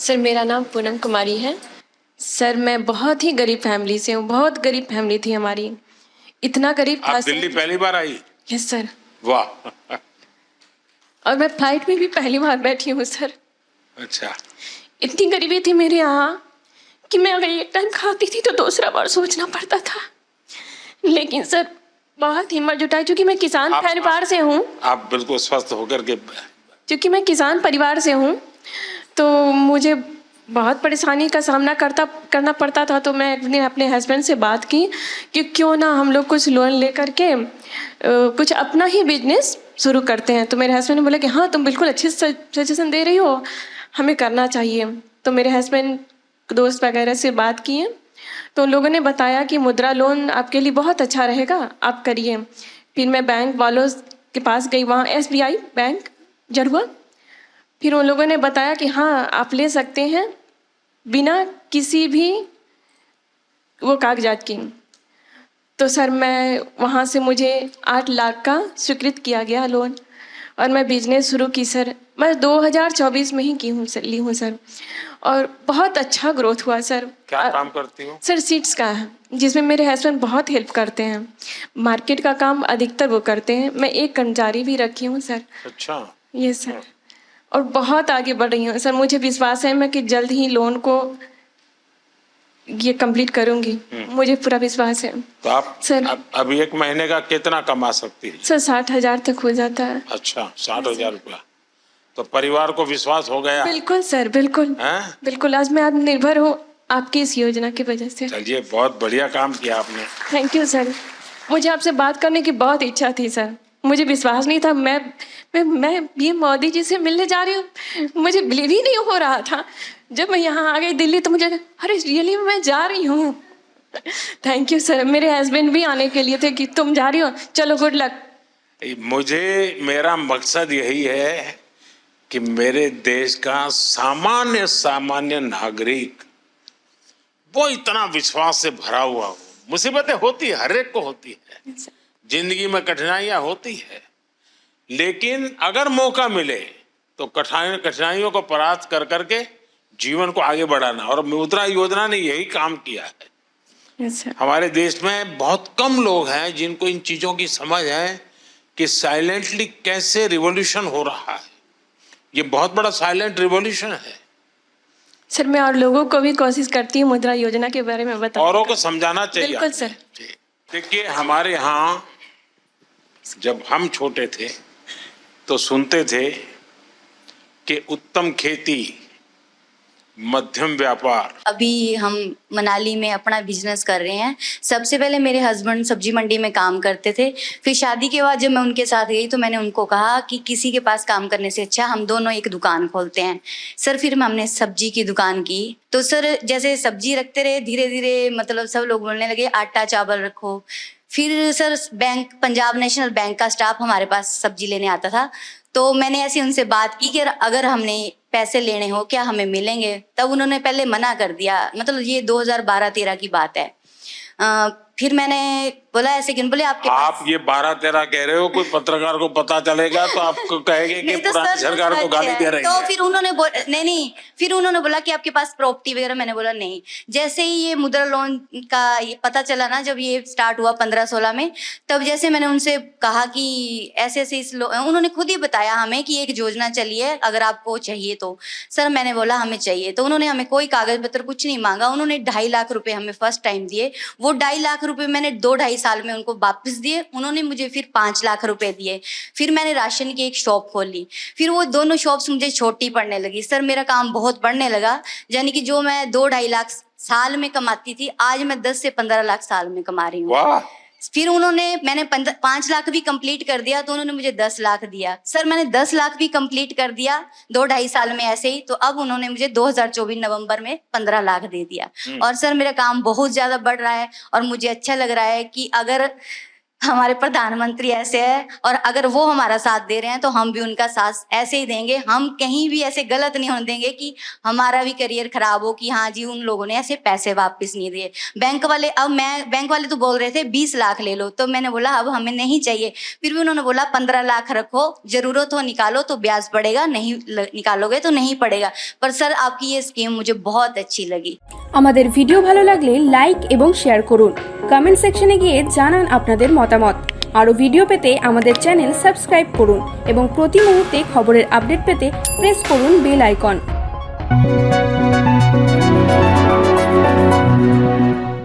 Sir मेरा नाम पूनम कुमारी है। सर मैं बहुत ही गरीब फैमिली से हूँ, बहुत गरीब फैमिली थी हमारी। इतना गरीब था आप दिल्ली पहली बार आई? Yes sir. वाह। और मैं फ्लाइट में भी पहली बार बैठी हूँ सर। अच्छा। इतनी गरीबी थी मेरे यहाँ कि मैं अगर एक टाइम खाती थी तो दूसरा बार सोचना पड़ता था। लेकिन सर बहुत हिम्मत जुटाई, क्योंकि मैं किसान परिवार से हूँ। आप बिल्कुल स्वस्थ होकर के। क्योंकि मैं किसान परिवार से हूँ तो मुझे बहुत परेशानी का सामना करना पड़ता था। तो मैं एक दिन अपने हस्बैंड से बात की कि क्यों ना हम लोग कुछ लोन लेकर के कुछ अपना ही बिजनेस शुरू करते हैं। तो मेरे हस्बैंड ने बोला कि हाँ तुम बिल्कुल अच्छे सजेशन दे रही हो, हमें करना चाहिए। तो मेरे हस्बैंड दोस्त वगैरह से बात किए तो उन लोगों ने बताया कि मुद्रा लोन आपके लिए बहुत अच्छा रहेगा, आप करिए। फिर मैं बैंक वालों के पास गई, वहाँ SBI बैंक जरुआ। फिर उन लोगों ने बताया कि हाँ आप ले सकते हैं बिना किसी भी वो कागजात की। तो सर मैं वहाँ से मुझे 8 लाख का स्वीकृत किया गया लोन और मैं बिजनेस शुरू की सर। मैं 2024 में ही की हूँ सर, ली हूँ सर, और बहुत अच्छा ग्रोथ हुआ सर। क्या काम करती हो? सर सीड्स का है, जिसमें मेरे हस्बैंड बहुत हेल्प करते हैं। मार्केट का काम अधिकतर वो करते हैं, मैं एक कर्मचारी भी रखी हूँ सर। अच्छा। ये सर, और बहुत आगे बढ़ रही हूँ सर। मुझे विश्वास है मैं कि जल्द ही लोन को ये कंप्लीट करूंगी, मुझे पूरा विश्वास है। तो आप सर अभी एक महीने का कितना कमा सकती है? सर 60,000 तक हो जाता है। अच्छा, 60,000 रुपया। तो परिवार को विश्वास हो गया? बिल्कुल सर, बिल्कुल बिल्कुल। आज मैं आत्मनिर्भर हूँ आपकी इस योजना की वजह से। चलिए, बहुत बढ़िया काम किया आपने। Thank you sir. मुझे आपसे बात करने की बहुत इच्छा थी सर। मुझे विश्वास नहीं था मैं ये मोदी जी से मिलने जा रही हूँ। मुझे बिलीव ही नहीं हो रहा था। जब मैं यहाँ आ गई दिल्ली तो मुझे अरे रियली मैं जा रही हूँ। Thank you sir. मेरे हस्बैंड भी आने के लिए थे कि तुम जा रही हो, चलो गुड लक। मेरा मकसद यही है कि मेरे देश का सामान्य नागरिक वो इतना विश्वास से भरा हुआ हो। मुसीबतें होती है, हर एक को होती है, जिंदगी में कठिनाइयां होती है, लेकिन अगर मौका मिले तो कठिनाइयों को परास्त कर करके जीवन को आगे बढ़ाना। और मुद्रा योजना ने यही काम किया है। हमारे देश में बहुत कम लोग हैं जिनको इन चीजों की समझ है कि साइलेंटली कैसे रिवॉल्यूशन हो रहा है। ये बहुत बड़ा साइलेंट रिवॉल्यूशन है सर। मैं और लोगों को भी कोशिश करती हूँ मुद्रा योजना के बारे में बताओ, औरों को समझाना चाहिए। बिल्कुल सर। देखिए, हमारे यहाँ जब हम छोटे थे तो सुनते थे कि उत्तम खेती, मध्यम व्यापार। अभी हम मनाली में अपना बिजनेस कर रहे हैं। सबसे पहले मेरे हस्बैंड सब्जी मंडी में काम करते थे। फिर शादी के बाद जब मैं उनके साथ गई तो मैंने उनको कहा कि किसी के पास काम करने से अच्छा हम दोनों एक दुकान खोलते हैं। सर फिर हमने सब्जी की दुकान की। तो सर जैसे सब्जी रखते रहे, धीरे धीरे मतलब सब लोग बोलने लगे आटा चावल रखो। फिर सर पंजाब नेशनल बैंक का स्टाफ हमारे पास सब्जी लेने आता था। तो मैंने ऐसे उनसे बात की कि अगर हमने पैसे लेने हो क्या हमें मिलेंगे? तब उन्होंने पहले मना कर दिया। मतलब ये 2012-13 की बात है। फिर मैंने बोला ऐसे क्यों? बोले आप ये 12-13 कह रहे हो, कोई पत्रकार को पता चलेगा तो आपको कहेंगे कि पुरानी सरकार को गाली दे रही है। तो फिर उन्होंने नहीं, फिर उन्होंने बोला कि आपके पास प्रॉपर्टी वगैरह? मैंने बोला नहीं। जैसे ही ये मुद्रा लोन का ये पता चला ना, जब ये स्टार्ट हुआ 15-16 में, तब जैसे मैंने उनसे कहा कि ऐसे ऐसे उन्होंने खुद ही बताया हमें कि एक योजना चली है, अगर आपको चाहिए तो। सर मैंने बोला हमें चाहिए। तो उन्होंने हमें कोई कागज पत्र कुछ नहीं मांगा। उन्होंने 2.5 लाख रुपए हमें फर्स्ट टाइम दिए। वो 2.5 लाख रुपए मैंने 2-2.5 साल में उनको वापस दिए। उन्होंने मुझे फिर 5 लाख रुपए दिए। फिर मैंने राशन की एक शॉप खोली। फिर वो दोनों शॉप्स मुझे छोटी पड़ने लगी। सर मेरा काम बहुत बढ़ने लगा। यानी कि जो मैं 2-2.5 लाख साल में कमाती थी, आज मैं 10 से 15 लाख साल में कमा रही हूँ। फिर मैंने 5 लाख भी कंप्लीट कर दिया तो उन्होंने मुझे 10 लाख दिया। सर मैंने 10 लाख भी कंप्लीट कर दिया 2-2.5 साल में ऐसे ही। तो अब उन्होंने मुझे 2024 नवंबर में 15 लाख दे दिया। और सर मेरा काम बहुत ज्यादा बढ़ रहा है और मुझे अच्छा लग रहा है कि अगर हमारे प्रधानमंत्री ऐसे है और अगर वो हमारा साथ दे रहे हैं तो हम भी उनका साथ ऐसे ही देंगे। हम कहीं भी ऐसे गलत नहीं होने देंगे कि हमारा भी करियर खराब हो कि हाँ जी उन लोगों ने ऐसे पैसे वापस नहीं दिए। बैंक वाले तो बोल रहे थे 20 लाख ले लो, तो मैंने बोला अब हमें नहीं चाहिए। फिर भी उन्होंने बोला 15 लाख रखो, जरूरत हो निकालो तो ब्याज पड़ेगा, नहीं निकालोगे तो नहीं पड़ेगा। पर सर आपकी ये स्कीम मुझे बहुत अच्छी लगी। আমাদের ভিডিও ভালো লাগলে লাইক এবং শেয়ার করুন, কমেন্ট সেকশনে গিয়ে জানান আপনাদের মতামত। আরও ভিডিও পেতে আমাদের চ্যানেল সাবস্ক্রাইব করুন এবং প্রতি মুহূর্তে খবরের আপডেট পেতে প্রেস করুন বেল আইকন।